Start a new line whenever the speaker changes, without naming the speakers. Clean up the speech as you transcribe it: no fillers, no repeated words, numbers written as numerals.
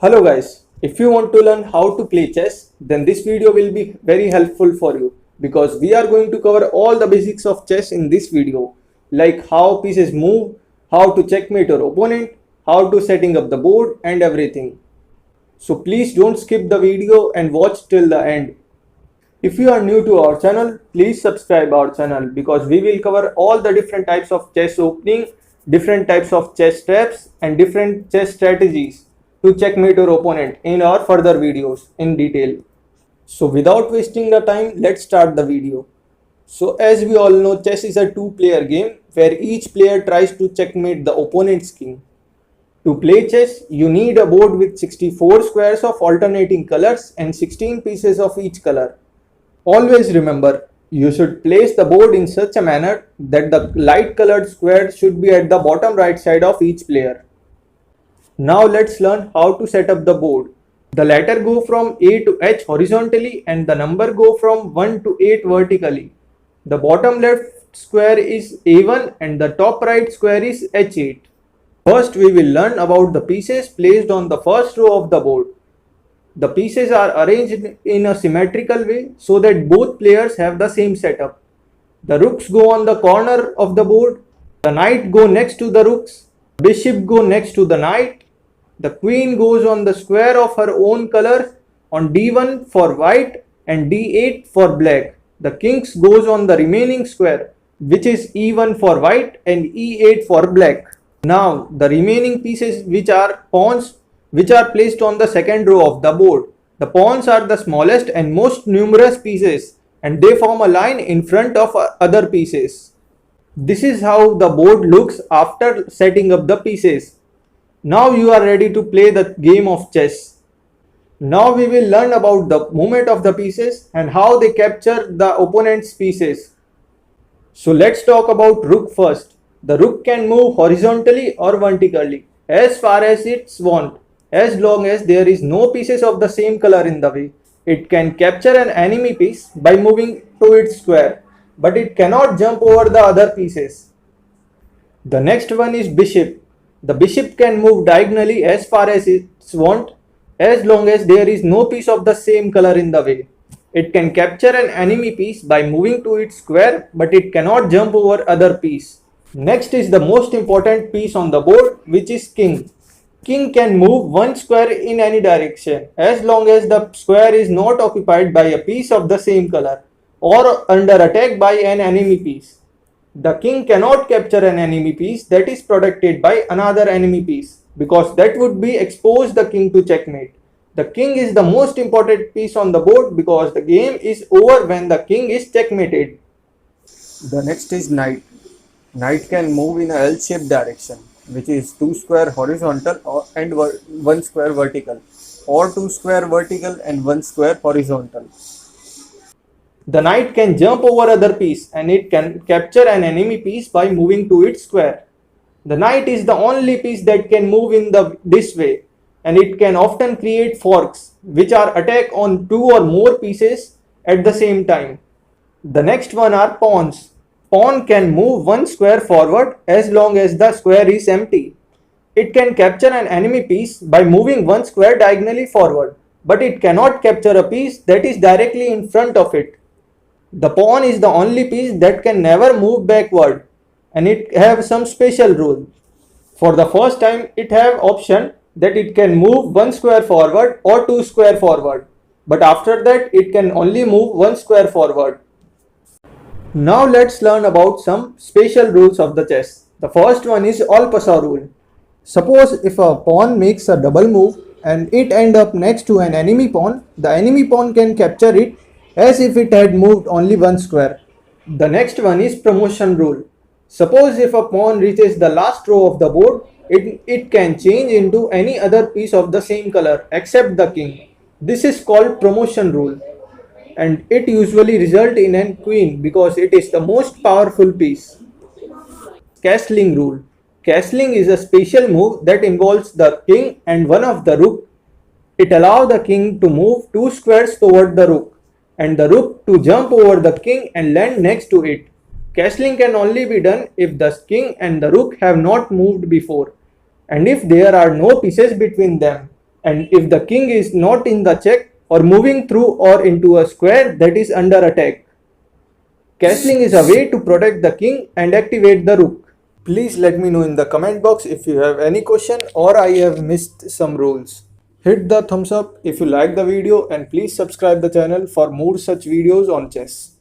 Hello guys, if you want to learn how to play chess, then this video will be very helpful for you because we are going to cover all the basics of chess in this video, like how pieces move, how to checkmate your opponent, how to setting up the board and everything. So please don't skip the video and watch till the end. If you are new to our channel, please subscribe our channel because we will cover all the different types of chess opening, different types of chess traps and different chess strategies to checkmate your opponent in our further videos in detail. So without wasting the time, let's start the video. So as we all know, chess is a two-player game where each player tries to checkmate the opponent's king. To play chess, you need a board with 64 squares of alternating colors and 16 pieces of each color. Always remember, you should place the board in such a manner that the light colored square should be at the bottom right side of each player. Now let's learn how to set up the board. The letter go from A to H horizontally and the number go from 1 to 8 vertically. The bottom left square is A1 and the top right square is H8. First we will learn about the pieces placed on the first row of the board. The pieces are arranged in a symmetrical way so that both players have the same setup. The rooks go on the corner of the board, the knight go next to the rooks, bishop go next to the knight, the queen goes on the square of her own color on d1 for white and d8 for black. The kings goes on the remaining square which is e1 for white and e8 for black. Now the remaining pieces which are pawns which are placed on the second row of the board. The pawns are the smallest and most numerous pieces and they form a line in front of other pieces. This is how the board looks after setting up the pieces. Now you are ready to play the game of chess. Now we will learn about the movement of the pieces and how they capture the opponent's pieces. So let's talk about rook first. The rook can move horizontally or vertically as far as it's want. As long as there is no pieces of the same color in the way, it can capture an enemy piece by moving to its square, but it cannot jump over the other pieces. The next one is bishop. The bishop can move diagonally as far as it's want, as long as there is no piece of the same color in the way. It can capture an enemy piece by moving to its square, but it cannot jump over other piece. Next is the most important piece on the board, which is king. King can move one square in any direction as long as the square is not occupied by a piece of the same color or under attack by an enemy piece. The king cannot capture an enemy piece that is protected by another enemy piece because that would be expose the king to checkmate. The king is the most important piece on the board because the game is over when the king is checkmated.
The next is knight. Knight can move in a L-shaped direction, which is 2 square horizontal and 1 square vertical, or 2 square vertical and 1 square horizontal.
The knight can jump over other piece and it can capture an enemy piece by moving to its square. The knight is the only piece that can move in this way, and it can often create forks which are attack on 2 or more pieces at the same time. The next one are pawns. Pawn can move one square forward as long as the square is empty. It can capture an enemy piece by moving one square diagonally forward, but it cannot capture a piece that is directly in front of it. The pawn is the only piece that can never move backward, and it have some special rule. For the first time, it have option that it can move one square forward or 2 square forward, but after that it can only move one square forward. Now let's learn about some special rules of the chess. The first one is all-pasa rule. Suppose if a pawn makes a double move and it end up next to an enemy pawn, the enemy pawn can capture it as if it had moved only one square. The next one is promotion rule. Suppose if a pawn reaches the last row of the board, it can change into any other piece of the same color except the king. This is called promotion rule, and it usually results in a queen because it is the most powerful piece. Castling rule. Castling is a special move that involves the king and one of the rook. It allows the king to move 2 squares toward the rook and the rook to jump over the king and land next to it. Castling can only be done if the king and the rook have not moved before and if there are no pieces between them. And if the king is not in the check or moving through or into a square that is under attack. Castling is a way to protect the king and activate the rook. Please let me know in the comment box if you have any question or I have missed some rules. Hit the thumbs up if you like the video and please subscribe the channel for more such videos on chess.